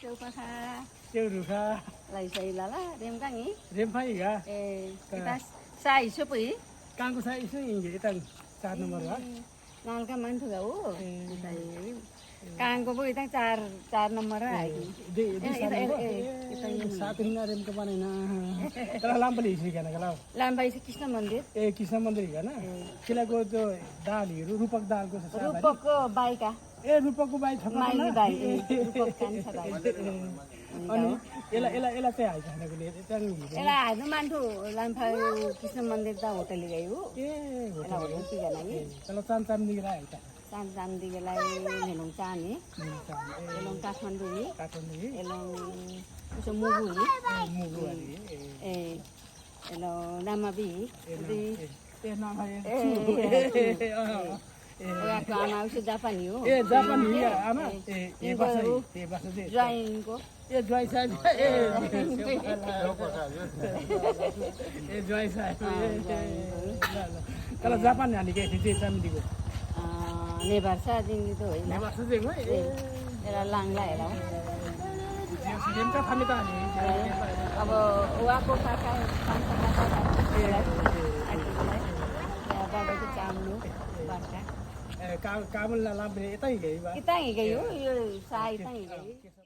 Kêu pa kha. Chưa được ha. Lại xây là đem cái nghĩ. Rem phải cả. Kita sai số bỉ. Càng có sai số gì vậy tầng. Sao number đó. Nang ka man thugau. Kita càng có bơi tăng char number ai. Di satu hina rem ke mana na. Kalau lampu di sini kan kalau. Lambai से कृष्ण मंदिर. Kisah मंदिर kan ना. Kila को जो दाल ही रूपक दाल को ससा. रूपक को बाई का. रूपक को बाई छपा ना. My by. रूपक kan छपाई. अनि एला चाहिँ आइछ हैन कुनै त्यहाँ नि एला आज मान्थु लाम्फा कृष्ण मन्दिर त होटल गयो होटल होटल कि गना नि तल चाम दिगला आइछ चाम दिगलाई नेलङ चानी एलङ काठमाडौँ नि एलङ उसो मुगु नि एलो नामाबी ए नामा ओया को आमा उसो जापानी हो जापानी आमा बस ज्वाइन को ज्वाइ साहब ज्वाइ साहब kalau Japan ya nih kayak di desa mendigo नेबार सा दिङ त होइन नेबार सा दिङ एला लाङला हेरौ सिजन का थामी त नि अब उहाँको काका बाबाको चाम्लो बाटा कामल लाम्बे यतै गयो यतै गयो यो साई यतै गयो